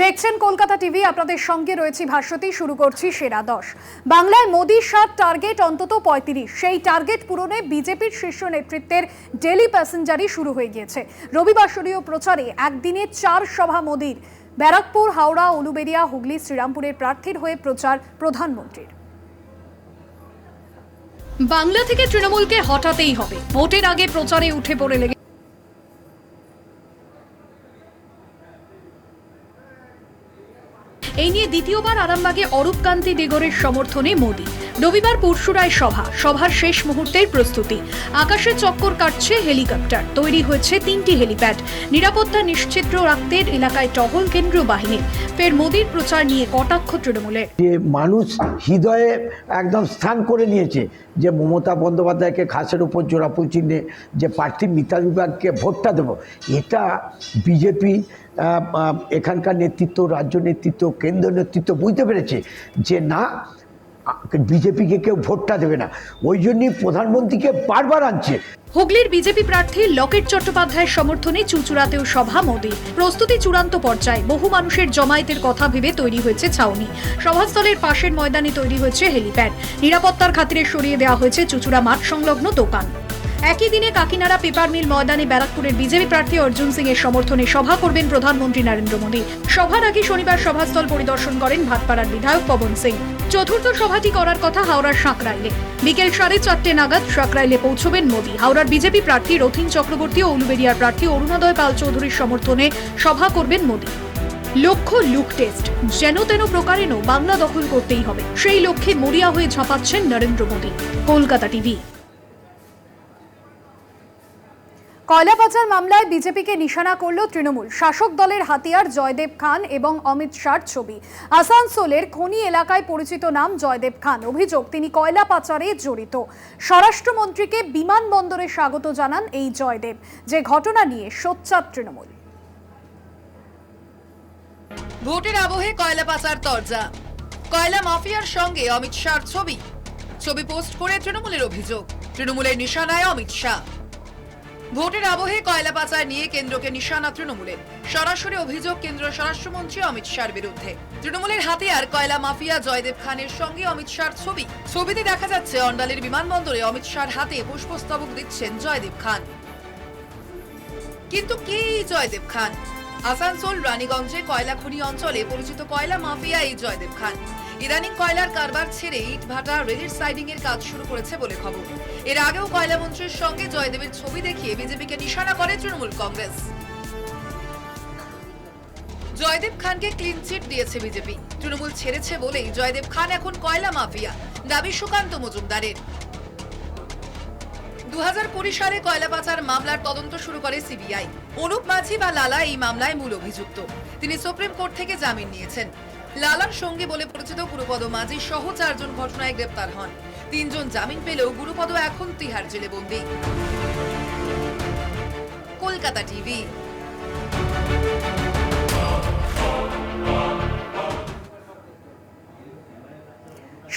দেখছেন কলকাতা টিভি, আপনাদের সঙ্গে রয়েছে ভাস্বতী। শুরু করছি সেরা 10। বাংলায় মোদির 7 টার্গেট অন্তত 35। সেই টার্গেট পূরণে বিজেপির শীর্ষ নেতৃত্বের ডেলি প্যাসেঞ্জারই শুরু হয়ে গিয়েছে। রবিবাসরীয় প্রচারে একদিনে 4 সভা মোদির। ব্যারাকপুর, হাওড়া, উলুবেড়িয়া, হুগলি, শ্রীরামপুরের প্রার্থীর হয়ে প্রচার প্রধানমন্ত্রীর। বাংলা থেকে তৃণমূলকে হটাতেই হবে, ভোটের আগে প্রচারে উঠে পড়ে লেগে এই নিয়ে দ্বিতীয়বার আরামবাগে অরূপকান্তি দিগরের সমর্থনে মোদি। রবিবার পরশুরায় সভার শেষ মুহূর্তের প্রস্তুতি। আকাশে চক্কর কাটছে হেলিকপ্টার, তৈরি হয়েছে 3টি হেলিপ্যাড। নিরাপত্তা নিশ্চিত রাখতে এলাকায় টহল কেন্দ্রীয় বাহিনীর। ফের মোদির প্রচার নিয়ে কটাক্ষ তৃণমূলের। যে মানুষ হৃদয়ে একদম স্থান করে নিয়েছে যে মমতা বন্দ্যোপাধ্যায়কে ঘাসের উপর জোড়াফুল চিহ্নে যে প্রার্থী মিতালি বাগকে ভোটটা দেবো, এটা বিজেপি এখানকার নেতৃত্ব, রাজ্য নেতৃত্ব, কেন্দ্র নেতৃত্ব বুঝতে পেরেছে যে না, বিজেপিকে কেউ ভোটটা দেবে না। ওই জন্যই প্রধানমন্ত্রীকে বারবার আনছে। হুগলির বিজেপি প্রার্থী লকেট চট্টোপাধ্যায়ের সমর্থনে চুঁচুড়াতেও সভা মোদি। প্রস্তুতি চূড়ান্ত পর্যায়ে। বহু মানুষের জমায়েতের কথা ভেবে তৈরি হয়েছে ছাউনি। সভাস্থলের পাশের ময়দানে তৈরি হয়েছে হেলিপ্যাড। নিরাপত্তার খাতিরে সরিয়ে দেওয়া হয়েছে চুঁচুড়া মাঠ সংলগ্ন দোকান। একই দিনে কাকিনাড়া পেপার মিল ময়দানে ব্যারাকপুরের বিজেপি প্রার্থী অর্জুন সিং এর সমর্থনে সভা করবেন প্রধানমন্ত্রী নরেন্দ্র মোদী। সভার আগে শনিবার সভাস্থল পরিদর্শন করেন ভাটপাড়ার বিধায়ক পবন সিং। চতুর্থ সভাটি করার কথা হাওড়ার সাঁকরাইলে। বিকেল 4:30 নাগাদ সাঁকরাইলে পৌঁছবেন মোদী। হাওড়ার বিজেপি প্রার্থী রথীন চক্রবর্তী ও উলুবেড়িয়ার প্রার্থী অরুণোদয় পাল চৌধুরীর সমর্থনে সভা করবেন মোদী। লক্ষ্য লুক টেস্ট, যেন তেন প্রকারেনও বাংলা দখল করতেই হবে, সেই লক্ষ্যে মরিয়া হয়ে ঝাঁপাচ্ছেন নরেন্দ্র মোদী। কলকাতা টিভি। কয়লা পাচার মামলায় বিজেপিকে নিশানা করল তৃণমূল। শাসক দলের হাতিয়ার জয়দেব খান এবং অমিত শাহর ছবি। আসানসোলের খনি এলাকায় পরিচিত নাম জয়দেব খান। অভিযোগ, তিনি কয়লা পাচারে জড়িত। স্বরাষ্ট্রমন্ত্রীকে বিমানবন্দরে স্বাগত জানান এই জয়দেব, যে ঘটনা নিয়ে সোচ্চার তৃণমূল। ভোটের আবহে কয়লা পাচার তরজা। কয়লা মাফিয়ার সঙ্গে অমিত শাহর ছবি পোস্ট করে তৃণমূলের অভিযোগ, তৃণমূলের নিশানায় অমিত শাহ। ভোটের আবহে কয়লা পাচার নিয়ে কেন্দ্রকে নিশানা তৃণমূলের। সরাসরি অভিযোগ কেন্দ্র স্বরাষ্ট্রমন্ত্রী অমিত শাহর বিরুদ্ধে। তৃণমূলের হাতিয়ার কয়লা মাফিয়া জয়দেব খানের সঙ্গে অমিত শাহর ছবিতে দেখা যাচ্ছে অন্ডালের বিমানবন্দরে অমিত শাহর হাতে পুষ্পস্তবক দিচ্ছেন জয়দেব খান। কিন্তু কে এই জয়দেব খান? আসানসোল রানীগঞ্জে কয়লা খনি অঞ্চলে পরিচিত কয়লা মাফিয়া এই জয়দেব খান। ইদানিং কয়লার কারবার ছেড়ে ইট ভাটা, রেলের সাইডিং এর কাজ শুরু করেছে বলে খবর। এর আগেও কয়লা মন্ত্রীর সঙ্গে জয়দেবের ছবি দেখিয়ে বিজেপিকে নিশানা করে তৃণমূল কংগ্রেস। জয়দেব খানকে ক্লিন চিট দিয়েছে বিজেপি। তৃণমূল ছেড়েছে বলেই জয়দেব খান এখন কয়লা মাফিয়া, দাবি সুকান্ত মজুমদারের। 2020 সালে কয়লা পাচার মামলার তদন্ত শুরু করে সিবিআই। অনুপ মাঝি বা লালা এই মামলায় মূল অভিযুক্ত। তিনি সুপ্রিম কোর্ট থেকে জামিন নিয়েছেন। লালার সঙ্গে বলে পরিচিত গুরুপদ মাঝি সহ 4 জন ঘটনায় গ্রেপ্তার হন। 3 জন জামিন পেলেও গুরুপদ এখন তিহার জেলে বন্দী। কলকাতা টিভি।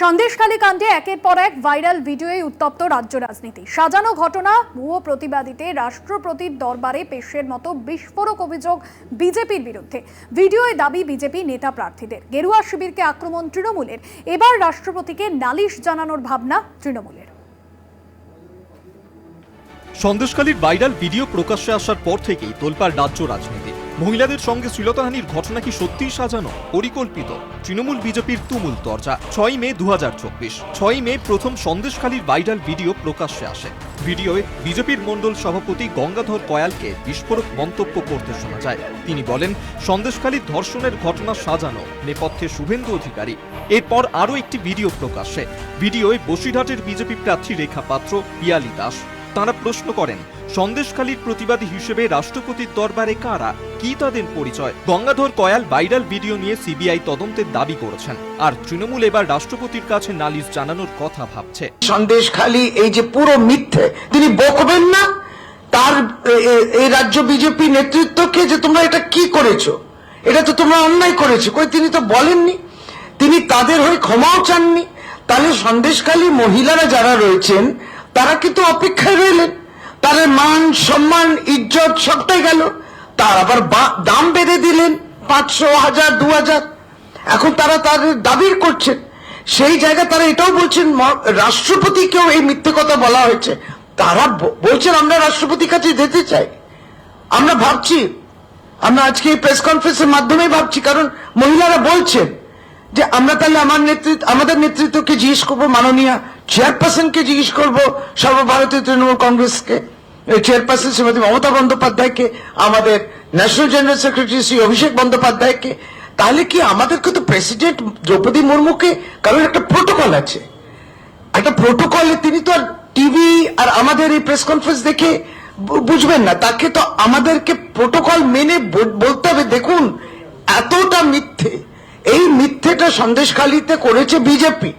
সন্দেশখালী কাণ্ডে একের পর এক ভাইরাল ভিডিওয়ে উত্তপ্ত রাজ্য রাজনীতি। সাজানো ঘটনা, ভুয়ো প্রতিবাদীতে রাষ্ট্রপতির দরবারে পেশের মতো বিস্ফোরক অভিযোগ বিজেপির বিরুদ্ধে। ভিডিওয়ে দাবি বিজেপি নেতা প্রার্থীদের। গেরুয়া শিবিরকে আক্রমণ তৃণমূলের। এবার রাষ্ট্রপতিকে নালিশ জানানোর ভাবনা তৃণমূলের। সন্দেশখালীর ভাইরাল ভিডিও প্রকাশ্যে আসার পর থেকেই তোলপাড় রাজ্য রাজনীতি। মহিলাদের সঙ্গে শ্লীলতাহানির ঘটনা কি সত্যিই সাজানো, পরিকল্পিত? তৃণমূল বিজেপির তুমুল তরজা। 6 মে 2024। 6 মে প্রথম সন্দেশখালীর ভাইরাল ভিডিও প্রকাশ্যে আসে। ভিডিওয়ে বিজেপির মণ্ডল সভাপতি গঙ্গাধর কয়ালকে বিস্ফোরক মন্তব্য করতে শোনা যায়। তিনি বলেন, সন্দেশখালীর ধর্ষণের ঘটনা সাজানো, নেপথ্যে শুভেন্দু অধিকারী। এরপর আরও একটি ভিডিও প্রকাশ্যে। ভিডিওয়ে বসিরহাটের বিজেপি প্রার্থী রেখা পাত্র, পিয়ালি দাস। তারা প্রশ্ন করেন, সন্দেশখালীর প্রতিবাদী হিসেবে রাষ্ট্রপতির দরবারে কারা, কি তাদের পরিচয়? গঙ্গাধর কয়াল ভাইরাল ভিডিও নিয়ে সিবিআই তদন্তের দাবি করেছেন। আর তৃণমূল এবার রাষ্ট্রপতির কাছে নালিশ জানানোর কথা ভাবছে। সন্দেশখালী এই যে পুরো মিথ্যে, তিনি বকবেন না তার এই রাজ্য বিজেপি নেতৃত্বকে যে তোমরা এটা কি করেছো, এটা তো তোমরা অন্যায় করেছো, কই তিনি তো বলেননি। তিনি তাদের হয়ে ক্ষমাও চাননি। তাহলে সন্দেশখালী মহিলারা যারা রয়েছেন তারা কিন্তু অপেক্ষায় রইলেন। তাদের মান সম্মান ইজ্জত সবটাই গেল। তার আবার দাম বেঁধে দিলেন। 500, 1000, 2000, এখন তারা তাদের দাবি করছেন। সেই জায়গায় তারা এটাও বলছেন রাষ্ট্রপতিকেও এই মিথ্যে কথা বলা হয়েছে। তারা বলছেন আমরা রাষ্ট্রপতির কাছে যেতে চাই। আমরা ভাবছি, আমরা আজকে এই প্রেস কনফারেন্সের মাধ্যমে ভাবছি, কারণ মহিলারা বলছেন যে আমরা তাহলে আমাদের নেতৃত্বকে জিজ্ঞেস করবো, মাননীয় চেয়ারপারসনকে জিজ্ঞেস করবো, সর্বভারতীয় তৃণমূল কংগ্রেসকে চেয়ারপারসন শ্রীমতী মমতা বন্দ্যোপাধ্যায়কে, আমাদের ন্যাশনাল জেনারেল সেক্রেটারি শ্রী অভিষেক বন্দ্যোপাধ্যায়কে। তাহলে কি আমাদেরকে তো প্রেসিডেন্ট দ্রৌপদী মুর্মুকে, কারণ একটা প্রোটোকল আছে, একটা প্রোটোকলে তিনি তো আর টিভি আর আমাদের এই প্রেস কনফারেন্স দেখে বুঝবেন না, তাকে তো আমাদেরকে প্রোটোকল মেনে বলতে হবে। দেখুন এতটা মিথ্যে, এই মিথ্যেটা সন্দেশখালীতে করেছে বিজেপি,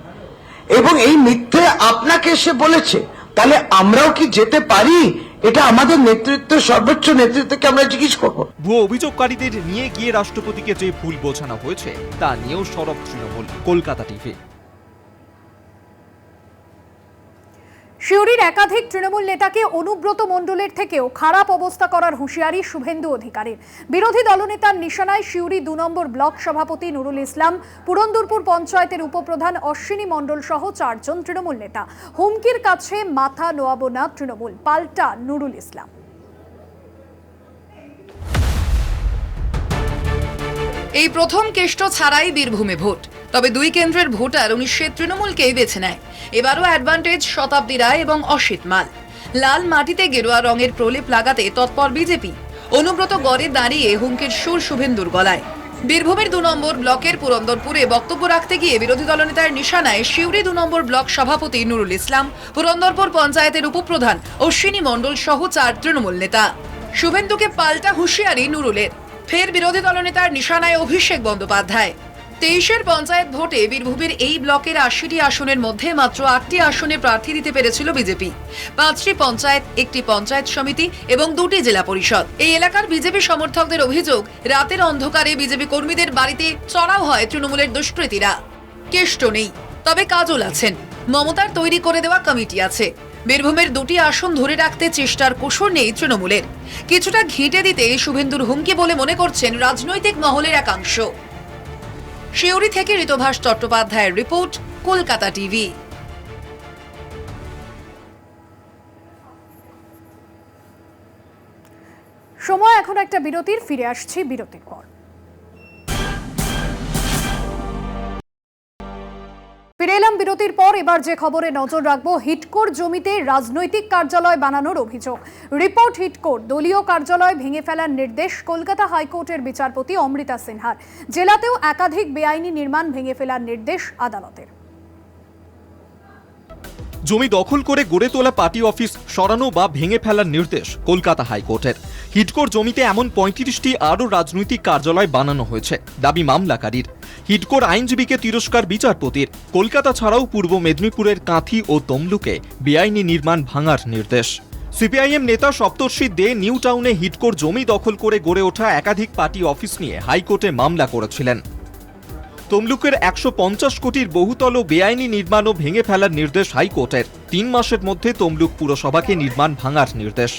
এবং এই মিথ্যে আপনাকে এসে বলেছে, তাহলে আমরাও কি যেতে পারি? এটা আমাদের নেতৃত্ব, সর্বোচ্চ নেতৃত্বকে আমরা জিজ্ঞেস করবো। ভুয়ো অভিযোগকারীদের নিয়ে গিয়ে রাষ্ট্রপতিকে যে ভুল বোঝানো হয়েছে তা নিয়েও সরব তৃণমূল। কলকাতা টিভি। সিউড়ির একাধিক তৃণমূল নেতাকে অনুব্রত মণ্ডলের থেকেও খারাপ অবস্থা করার হুঁশিয়ারি শুভেন্দু অধিকারীর। বিরোধী দলনেতার নিশানায় সিউড়ি 2 নম্বর ব্লক সভাপতি নুরুল ইসলাম, পুরন্দরপুর পঞ্চায়েতের উপপ্রধান অশ্বিনী মণ্ডল সহ 4 জন তৃণমূল নেতা। হুমকির কাছে মাথা নোয়াবো না তৃণমূল, পাল্টা নুরুল ইসলাম। এই প্রথম কেষ্ট ছাড়াই বীরভূমে ভোট, তবে 2 কেন্দ্রের ভোটার 19 তৃণমূলকেই বেছে নেয়। এবারও অ্যাডভান্টেজ শতাব্দী রায় এবং অসিত মাল। লাল মাটিতে গেরুয়া রঙের প্রলেপ লাগাতে তৎপর বিজেপি। অনুব্রত গড়ে দাঁড়িয়ে হুমকির সুর শুভেন্দুর গলায়। বীরভূমের 2 নম্বর ব্লকের পুরন্দরপুরে বক্তব্য রাখতে গিয়ে বিরোধী দলনেতার নিশানায় সিউড়ি 2 নম্বর ব্লক সভাপতি নুরুল ইসলাম, পুরন্দরপুর পঞ্চায়েতের উপপ্রধান অশ্বিনী মণ্ডল সহ 4 তৃণমূল নেতা। শুভেন্দুকে পাল্টা হুঁশিয়ারি নুরুলের। ফের বিরোধী দলনেতার নিশানায় অভিষেক বন্দ্যোপাধ্যায়। 23-এর পঞ্চায়েত ভোটে বীরভূমের এই ব্লকের 80টি আসনের মধ্যে মাত্র 8টি আসনে প্রার্থী দিতে পেরেছিল বিজেপি। 5টি পঞ্চায়েত, 1টি পঞ্চায়েত সমিতি এবং 2টি জেলা পরিষদ। এই এলাকার বিজেপি সমর্থকদের অভিযোগ, রাতের অন্ধকারে বিজেপি কর্মীদের বাড়িতে চড়াও হয় তৃণমূলের দুষ্কৃতীরা। কেষ্ট নেই, তবে কাজল আছেন। মমতার তৈরি করে দেওয়া কমিটি আছে। বীরভূমের 2টি আসন ধরে রাখতে চেষ্টার কসুর নেই তৃণমূলের। কিছুটা ঘিঁটে দিতে শুভেন্দুর হুমকি বলে মনে করছেন রাজনৈতিক মহলের একাংশ। সিউড়ি থেকে ঋতভাস চট্টোপাধ্যায়ের রিপোর্ট, কলকাতা টিভি। সময় এখন একটা বিরতির, ফিরে আসছি বিরতির পর। ফিরে এলাম বিরতির পর। এবার যে খবরে নজর রাখবো, হিডকোর জমিতে রাজনৈতিক কার্যালয় বানানোর অভিযোগ। রিপোর্ট হিডকোর দলীয় কার্যালয় ভেঙে ফেলার নির্দেশ কলকাতা হাইকোর্টের বিচারপতি অমৃতা সিনহার। জেলাতেও একাধিক বেআইনি নির্মাণ ভেঙে ফেলার নির্দেশ আদালতের। জমি দখল করে গড়ে তোলা পার্টি অফিস সরানো বা ভেঙে ফেলার নির্দেশ কলকাতা হাইকোর্টের। হিডকোর জমিতে এমন 35টি আরও রাজনৈতিক কার্যালয় বানানো হয়েছে দাবি মামলাকারীর। হিডকোর আইনজীবীকে তিরস্কার বিচারপতির। কলকাতা ছাড়াও পূর্ব মেদিনীপুরের কাঁথি ও তমলুকে বেআইনি নির্মাণ ভাঙার নির্দেশ। সিপিআইএম নেতা সপ্তর্ষি দে নিউ টাউনে হিডকোর জমি দখল করে গড়ে ওঠা একাধিক পার্টি অফিস নিয়ে হাইকোর্টে মামলা করেছিলেন। তমলুকের 150 কোটির বহুতল বেআইনি নির্মাণও ভেঙে ফেলার নির্দেশ হাইকোর্টের। 3 মাসের মধ্যে তমলুক পুরসভাকে নির্মাণ ভাঙার নির্দেশ।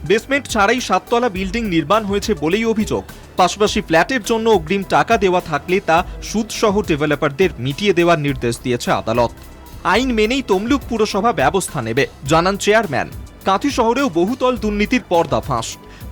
বেসমেন্ট ছাড়াই 7 তলা বিল্ডিং নির্মাণ হয়েছে বলেই অভিযোগ। পাশাপাশি ফ্ল্যাটের জন্য অগ্রিম টাকা দেওয়া থাকলে তা সুদসহ ডেভেলপারদের মিটিয়ে দেওয়ার নির্দেশ দিয়েছে আদালত। আইন মেনেই তমলুক পুরসভা ব্যবস্থা নেবে জানান চেয়ারম্যান। কাঁথি শহরেও বহুতল দুর্নীতির পর্দাফাঁস।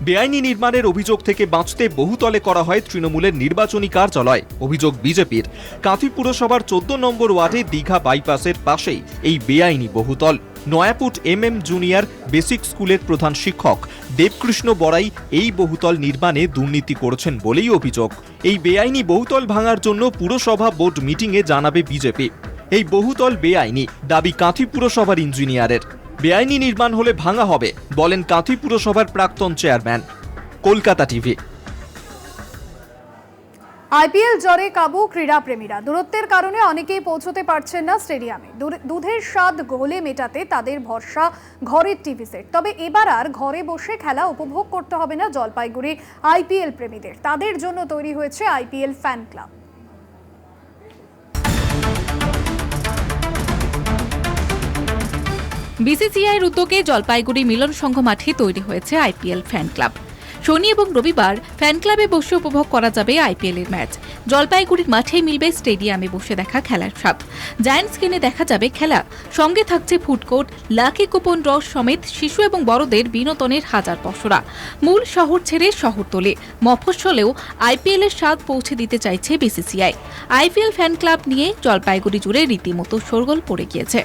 বেআইনি নির্মাণের অভিযোগ থেকে বাঁচতে বহুতলে করা হয় তৃণমূলের নির্বাচনী কার্যালয়। অভিযোগ বিজেপির। কাঁথি পুরসভার 14 নম্বর ওয়ার্ডে দীঘা বাইপাসের পাশেই এই বেআইনি বহুতল। নয়াপুট MM জুনিয়র বেসিক স্কুলের প্রধান শিক্ষক দেবকৃষ্ণ বড়াই এই বহুতল নির্মাণে দুর্নীতি করেছেন বলেই অভিযোগ। এই বেআইনি বহুতল ভাঙার জন্য পুরসভা বোর্ড মিটিংয়ে জানাবে বিজেপি। এই বহুতল বেআইনি দাবি কাঁথি পুরসভার ইঞ্জিনিয়ারের। বেআইনি নির্মাণ হলে ভাঙা হবে বলেন কাঁথি পুরসভার প্রাক্তন চেয়ারম্যান। কলকাতা টিভি। আইপিএল জ্বরে কাবু ক্রীড়াপ্রেমীরা। দূরত্বের কারণে অনেকেই পৌঁছতে পারছেন না স্টেডিয়ামে। দুধের স্বাদ গোলে মেটাতে তাদের ভরসা ঘরের টিভি সেট। তবে এবার আর ঘরে বসে খেলা উপভোগ করতে হবে না জলপাইগুড়ি আইপিএল প্রেমীদের। তাদের জন্য তৈরি হয়েছে আইপিএল ফ্যান ক্লাব। বিসিসিআইয়ের উদ্যোগে জলপাইগুড়ি মিলন সংঘ মাঠে তৈরি হয়েছে আইপিএল ফ্যান ক্লাব। শনি এবং রবিবার ফ্যান ক্লাবে বসে উপভোগ করা যাবে আইপিএল এর ম্যাচ। জলপাইগুড়ির মাঠেই মিলবে স্টেডিয়ামে বসে দেখা খেলার স্বাদ। জায়ান্ট স্ক্রিনে দেখা যাবে খেলা, সঙ্গে থাকছে ফুডকোর্ট, লাকি কুপন ড্র সমেত শিশু এবং বড়দের বিনোদনের হাজার পসরা। মূল শহর ছেড়ে শহরতলে মফস্বলেও আইপিএল এর স্বাদ পৌঁছে দিতে চাইছে বিসিসিআই। আইপিএল ফ্যান ক্লাব নিয়ে জলপাইগুড়ি জুড়ে রীতিমতো শোরগোল पड़े गए।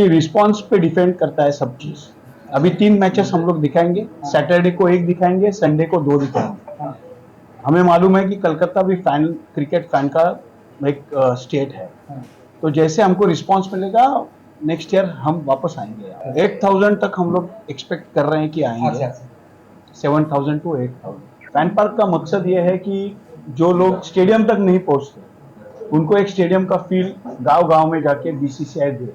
रिस्पॉन्स पे डिपेंड करता है सब चीज। अभी 3 मैचेस हम लोग दिखाएंगे, सैटरडे को 1 दिखाएंगे, संडे को 2 दिखाएंगे। हमें मालूम है कि कलकत्ता भी क्रिकेट फैन का एक स्टेट है, तो जैसे हमको रिस्पॉन्स मिलेगा नेक्स्ट ईयर हम वापस आएंगे। 8,000 तक हम लोग एक्सपेक्ट कर रहे हैं कि आएंगे, 7,000 to 8,000। फैन पार्क का मकसद ये है कि जो लोग स्टेडियम तक नहीं पहुंचते उनको एक स्टेडियम का फील गांव-गांव में जाके बीसीसीआई दे।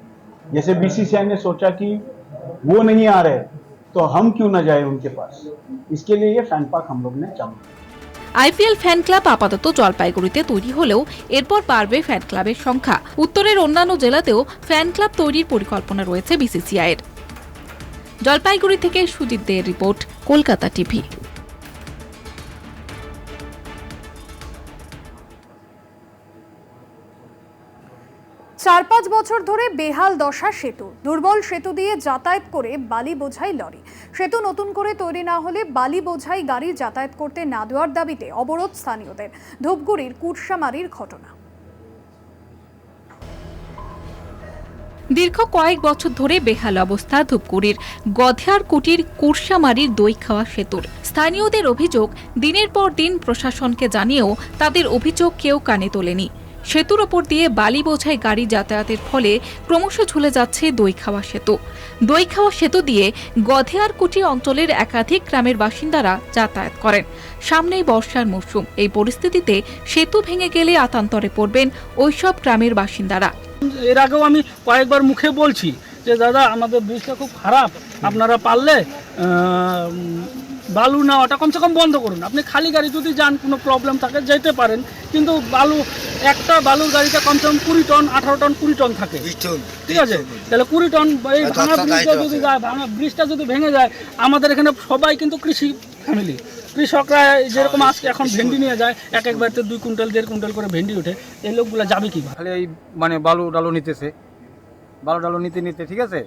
जैसे बीसीसीआई ने सोचा कि वो नहीं आ रहे तो हम क्यों ना जाए उनके पास, इसके लिए ये फैन पार्क हम लोग ने चालू। আইপিএল ফ্যান ক্লাব আপাতত জলপাইগুড়িতে তৈরি হলেও এরপর বাড়বে ফ্যান ক্লাবের সংখ্যা। উত্তরের অন্যান্য জেলাতেও ফ্যান ক্লাব তৈরির পরিকল্পনা রয়েছে বিসিসিআইয়ের। জলপাইগুড়ি থেকে সুজিত দের রিপোর্ট, কলকাতা টিভি। 4-5 বছর ধরে বেহাল দশা সেতু। দুর্বল সেতু দিয়ে যাতায়াত করে বালি বোঝাই লরি। সেতু নতুন করে তৈরি না হলে বালি বোঝাই গাড়ি যাতায়াত করতে না দেওয়ার দাবিতে অবরোধ স্থানীয়দের। ধূপগুড়ির কুরসামারির ঘটনা। দীর্ঘ কয়েক বছর ধরে বেহাল অবস্থা ধূপগুড়ির গধেয়ার কুটির কুরসামারির দই খাওয়া সেতুর। স্থানীয়দের অভিযোগ, দিনের পর দিন প্রশাসনকে জানিয়েও তাদের অভিযোগ কেউ কানে তোলেনি। সেতুর ওপর দিয়ে বালি বোঝাই গাড়ি যাতায়াতের ফলে ক্রমশ ঝুলে যাচ্ছে দই খাওয়া সেতু। দই খাওয়া সেতু দিয়ে গধেয়ার কুটি অঞ্চলের একাধিক গ্রামের বাসিন্দারা যাতায়াত করেন। সামনেই বর্ষার মৌসুম, এই পরিস্থিতিতে সেতু ভেঙে গেলে আতান্তরে পড়বেন ওইসব গ্রামের বাসিন্দারা। এর আগেও আমি কয়েকবার মুখে বলছি যে দাদা আমাদের ব্রিজটা খুব খারাপ, আপনারা পারলে বালু নেওয়াটা কমসে কম বন্ধ করুন। আপনি খালি গাড়ি যদি যান কোনো প্রবলেম থাকে যেতে পারেন, কিন্তু বালু একটা বালুর গাড়িতে কমসে কম 20 টন 18 টন 20 টন থাকে, ঠিক আছে? তাহলে 20 টন এই ভাঙা ব্রিজটা যদি যায়, ভাঙা ব্রিজটা যদি ভেঙে যায়, আমাদের এখানে সবাই কিন্তু কৃষি ফ্যামিলি, কৃষকরা যেরকম আজকে এখন ভেন্ডি নিয়ে যায়, এক বাড়িতে 2 কুইন্টাল 1.5 কুইন্টাল করে ভেন্ডি ওঠে, এই লোকগুলো যাবে কি? খালি এই মানে বালু ডালু নিতেছে, বালু ডালু নিতে নিতে, ঠিক আছে,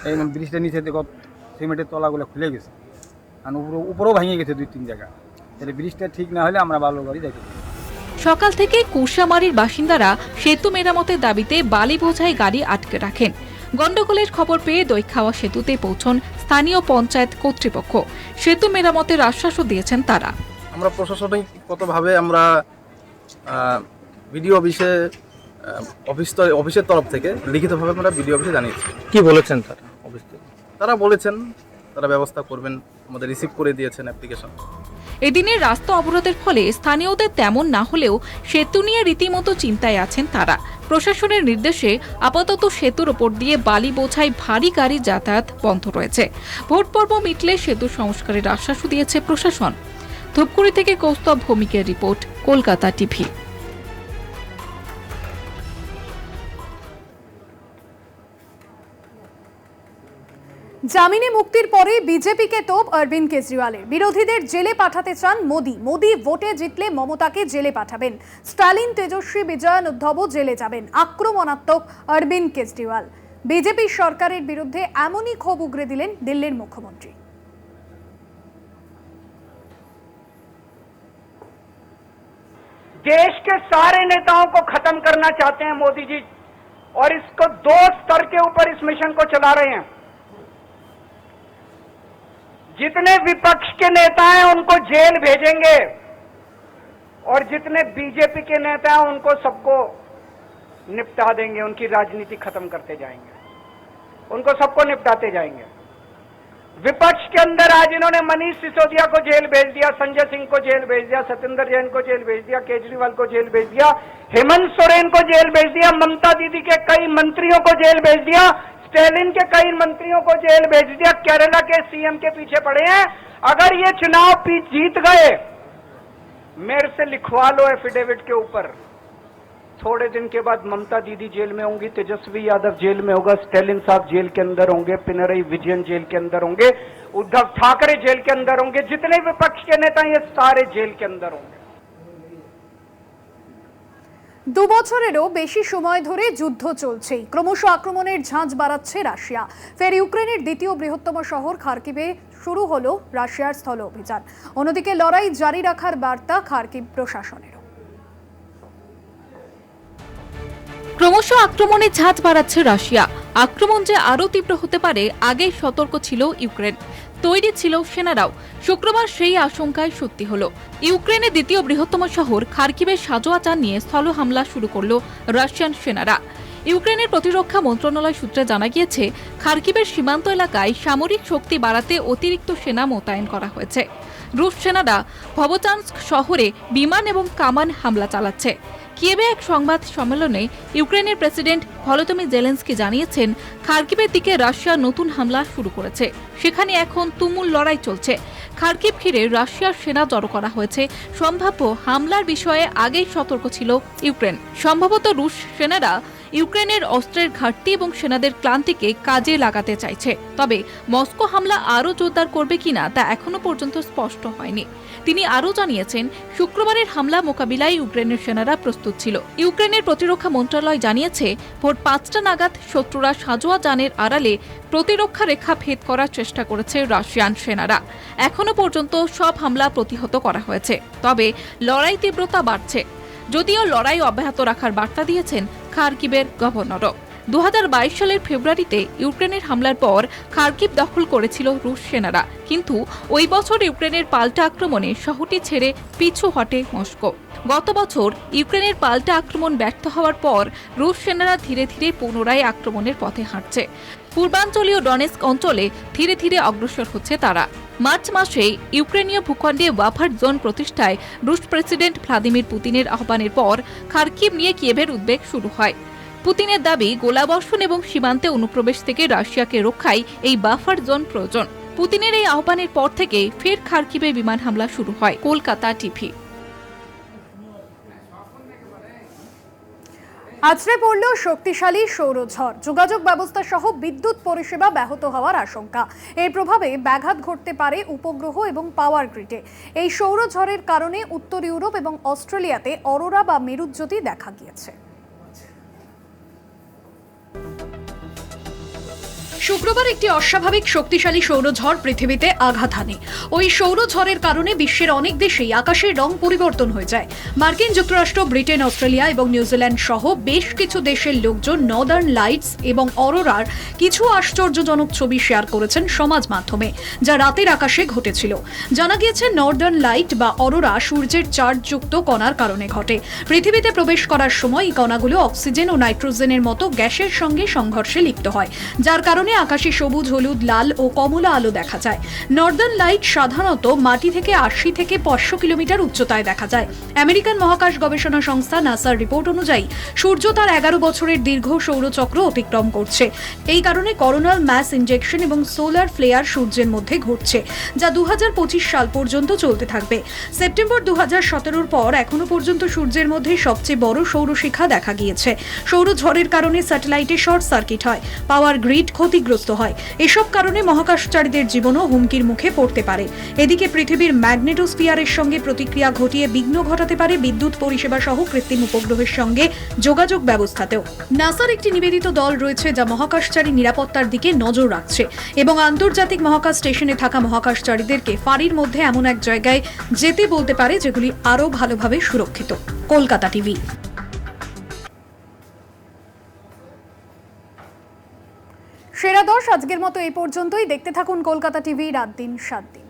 এই ব্রিজটা নিচে দেখো সিমেন্টের তলাগুলো খুলে গেছে, আর উপরেও ভেঙে গেছে 2-3 জায়গা। তাহলে ব্রিজটা ঠিক না হলে আমরা বালু গাড়ি যাইতে পারি। সকাল থেকে কুরসামারির বাসিন্দারা সেতু মেরামতের দাবিতে বালি বোঝাই গাড়ি আটকে রাখেন। গন্ডগোলের খবর পেয়ে দই খাওয়া সেতুতে পৌঁছন স্থানীয় পঞ্চায়েত কর্তৃপক্ষ। সেতু মেরামতের আশ্বাসও দিয়েছেন তারা। আমরা প্রশাসনিকগতভাবে আমরা বিডিও অফিসের তরফ থেকে লিখিতভাবে আমরা বিডিও অফিসে জানিয়েছি। কি বলেছেন তারা? তারা বলেছেন তারা ব্যবস্থা করবেন, আমাদের রিসিভ করে দিয়েছেন অ্যাপ্লিকেশন। এদিনের রাস্তা অবরোধের ফলে স্থানীয়দের তেমন না হলেও সেতু নিয়ে রীতিমতো চিন্তায় আছেন তারা। প্রশাসনের নির্দেশে আপাতত সেতুর ওপর দিয়ে বালি বোঝাই ভারী গাড়ি যাতায়াত বন্ধ রয়েছে। ভোট পর্ব মিটলে সেতু সংস্কারের আশ্বাসও দিয়েছে প্রশাসন। ধূপগুড়ি থেকে কৌস্তব ভৌমিকের রিপোর্ট, কলকাতা টিভি। জামিনে মুক্তির পরে বিজেপিকে তোপ অরবিন্দ কেজরিওয়ালের। বিরোধীদের জেলে পাঠাতে চান মোদি। মোদি ভোটে জিতলে মমতাকে জেলে পাঠাবেন। স্টালিন, তেজস্বী, বিজয়ন উদ্ধবও জেলে যাবেন। আক্রমণাত্মক অরবিন্দ কেজরিওয়াল। বিজেপি সরকারের বিরুদ্ধে এমনই ক্ষোভ উগরে দিলেন দিল্লির মুখ্যমন্ত্রী। देश के सारे नेताओं को खत्म करना चाहते हैं मोदी जी, और इसको 2 स्तर के ऊपर इस मिशन को चला रहे हैं। जितने विपक्ष के नेता हैं उनको जेल भेजेंगे, और जितने बीजेपी के नेता हैं उनको सबको निपटा देंगे, उनकी राजनीति खत्म करते जाएंगे, उनको सबको निपटाते जाएंगे। विपक्ष के अंदर आज इन्होंने मनीष सिसोदिया को जेल भेज दिया, संजय सिंह को जेल भेज दिया, सत्येंद्र जैन को जेल भेज दिया, केजरीवाल को जेल भेज दिया, हेमंत सोरेन को जेल भेज दिया, ममता दीदी के कई मंत्रियों को जेल भेज दिया, स्टालिन के कई मंत्रियों को जेल भेज दिया, केरला के सीएम के पीछे पड़े हैं। अगर ये चुनाव जीत गए, मेरे से लिखवा लो एफिडेविट के ऊपर थोड़े दिन के बाद ममता दीदी जेल में होंगी, तेजस्वी यादव जेल में होगा, स्टालिन साहब जेल के अंदर होंगे, पिनरई विजयन जेल के अंदर होंगे, उद्धव ठाकरे जेल के अंदर होंगे, जितने विपक्ष के नेता हैं, ये सारे जेल के अंदर होंगे। 2 বছরেরও বেশি সময় ধরে যুদ্ধ চলছেই। ক্রমশ আক্রমণের ঝাঁজ বাড়াচ্ছে রাশিয়া। ফের ইউক্রেনের দ্বিতীয় বৃহত্তম শহর খার্কিভে শুরু হলো রাশিয়ার স্থল অভিযান। অন্যদিকে লড়াই জারি রাখার বার্তা খার্কিভ প্রশাসনের। ক্রমশ আক্রমণের ঝাঁজ বাড়াচ্ছে রাশিয়া। আক্রমণ যে আরও তীব্র হতে পারে আগেই সতর্ক ছিল ইউক্রেন। তৈরি ছিল সেনারাও। শুক্রবার সেই আশঙ্কায় সত্যি হলো। ইউক্রেনের দ্বিতীয় বৃহত্তম শহর খার্কিভের সাজোয়া চান নিয়ে স্থল হামলা শুরু করল রাশিয়ান সেনারা। ইউক্রেনের প্রতিরক্ষা মন্ত্রণালয় সূত্রে জানা গিয়েছে, খার্কিভের সীমান্ত এলাকায় সামরিক শক্তি বাড়াতে অতিরিক্ত সেনা মোতায়েন করা হয়েছে। রুশ সেনারা ভবচান্স্ক শহরে বিমান এবং কামান হামলা চালাচ্ছে। কিয়েভে এক সংবাদ সম্মেলনে ইউক্রেনের প্রেসিডেন্ট ভলোদিমির জেলেনস্কি জানিয়েছেন, খার্কিভের দিকে রাশিয়া নতুন হামলা শুরু করেছে। সেখানে এখন তুমুল লড়াই চলছে। খার্কিভ ঘিরে রাশিয়ার সেনা জড়ো করা হয়েছে। সম্ভাব্য হামলার বিষয়ে আগেই সতর্ক ছিল ইউক্রেন। সম্ভবত রুশ সেনারা ইউক্রেনের অস্ত্রের ঘাটতি এবং সেনাদের ক্লান্তিকে কাজে লাগাতে চাইছে। তবে মস্কো হামলা আরও জোরদার করবে কিনা তা এখনো পর্যন্ত স্পষ্ট হয়নি। তিনি আরও জানিয়েছেন, শুক্রবারের হামলা মোকাবিলায় ইউক্রেনের সেনারা প্রস্তুত ছিল। ইউক্রেনের প্রতিরক্ষা মন্ত্রণালয় জানিয়েছে, ভোর 5টা নাগাদ শত্রুরা সাজোয়া যানের আড়ালে প্রতিরক্ষা রেখা ভেদ করার চেষ্টা করেছে রাশিয়ান সেনারা। এখনো পর্যন্ত সব হামলা প্রতিহত করা হয়েছে। তবে লড়াই তীব্রতা বাড়ছে। যদিও লড়াই অব্যাহত রাখার বার্তা দিয়েছেন খার্কিভের গভর্নরও। 2022 সালের ফেব্রুয়ারিতে ইউক্রেনের হামলার পর খার্কিভ দখল করেছিল রুশ সেনারা, কিন্তু ওই বছর ইউক্রেনের পাল্টা আক্রমণে শহরটি ছেড়ে পিছু হটে মস্কো। গত বছর ইউক্রেনের পাল্টা আক্রমণ ব্যর্থ হওয়ার পর রুশ সেনারা ধীরে ধীরে পুনরায় আক্রমণের পথে হাঁটছে। পূর্বাঞ্চলীয় ডনেস্ক অঞ্চলে ধীরে ধীরে অগ্রসর হচ্ছে তারা। মার্চ মাসে ইউক্রেনীয় ভূখণ্ডে বাফার জোন প্রতিষ্ঠায় রুশ প্রেসিডেন্ট ভ্লাদিমির পুতিনের আহ্বানের পর খার্কিভ নিয়ে কিয়েভের উদ্বেগ শুরু হয়। পুতিনের দাবি, গোলাবর্ষণ এবং সীমান্তে অনুপ্রবেশ থেকে রাশিয়াকে রক্ষায় এই বাফার জোন প্রয়োজন। পুতিনের এই আহ্বানের পর থেকে ফের খার্কিভে বিমান হামলা শুরু হয়। কলকাতা টিভি। আছড়ে পড়ল শক্তিশালী সৌরঝড়। যোগাযোগ ব্যবস্থা সহ বিদ্যুৎ পরিষেবা ব্যাহত হওয়ার আশঙ্কা। এর প্রভাবে ব্যাঘাত ঘটতে পারে উপগ্রহ এবং পাওয়ার গ্রিডে। এই সৌরঝড়ের কারণে উত্তর ইউরোপ এবং অস্ট্রেলিয়াতে অরোরা বা মেরুজ্যোতি দেখা গিয়েছে। শুক্রবার একটি অস্বাভাবিক শক্তিশালী সৌরঝড় পৃথিবীতে আঘাত হানে। ওই সৌরঝড়ের কারণে বিশ্বের অনেক দেশেই আকাশের রং পরিবর্তন হয়ে যায়। মার্কিন যুক্তরাষ্ট্র, ব্রিটেন, অস্ট্রেলিয়া এবং নিউজিল্যান্ড সহ বেশ কিছু দেশের লোকজন নর্দার্ন লাইটস এবং অরোরার কিছু আশ্চর্যজনক ছবি শেয়ার করেছেন সমাজ মাধ্যমে, যা রাতের আকাশে ঘটেছিল। জানা গিয়েছে, নর্দার্ন লাইট বা অরোরা সূর্যের চার্জযুক্ত কণার কারণে ঘটে। পৃথিবীতে প্রবেশ করার সময় এই কণাগুলো অক্সিজেন ও নাইট্রোজেনের মতো গ্যাসের সঙ্গে সংঘর্ষে লিপ্ত হয়, যার কারণে আকাশে সবুজ, হলুদ, লাল ও কমলা আলো দেখা যায়। নর্দার্ন লাইট সাধারণত মাটি থেকে 80 থেকে 500 কিলোমিটার উচ্চতায় দেখা যায়। আমেরিকান মহাকাশ গবেষণা সংস্থা নাসার রিপোর্ট অনুযায়ী সূর্য তার 11 বছরের দীর্ঘ সৌরচক্র অতিক্রম করছে। এই কারণে করোনাল ম্যাস ইনজেকশন এবং সোলার ফ্লেয়ার সূর্যের মধ্যে ঘটছে, যা 2025 সাল পর্যন্ত চলতে থাকবে। সেপ্টেম্বর 2017 পর এখনো পর্যন্ত সূর্যের মধ্যে সবচেয়ে বড় সৌরশিখা দেখা গিয়েছে। সৌরঝড়ের কারণে স্যাটেলাইটে শর্ট সার্কিট হয়, পাওয়ার গ্রিড ক্ষতিগ্রস্ত হয়। এসব কারণে মহাকাশচারীদের জীবনও হুমকির মুখে পড়তে পারে। এদিকে পৃথিবীর ম্যাগনেটোস্ফিয়ারের সঙ্গে প্রতিক্রিয়া ঘটিয়ে বিঘ্ন ঘটাতে পারে বিদ্যুৎ পরিষেবা সহ কৃত্রিম উপগ্রহের সঙ্গে যোগাযোগ ব্যবস্থাতেও। নাসার একটি নিবেদিত দল রয়েছে, যা মহাকাশচারী নিরাপত্তার দিকে নজর রাখছে এবং আন্তর্জাতিক মহাকাশ স্টেশনে থাকা মহাকাশচারীদেরকে ফাঁড়ির মধ্যে এমন এক জায়গায় যেতে বলতে পারে যেগুলি আরও ভালোভাবে সুরক্ষিত। কলকাতা টিভি। সেরা 10 আজকের মতো এই পর্যন্তই। দেখতে থাকুন কলকাতা টিভি, রাত দিন 7 দিন।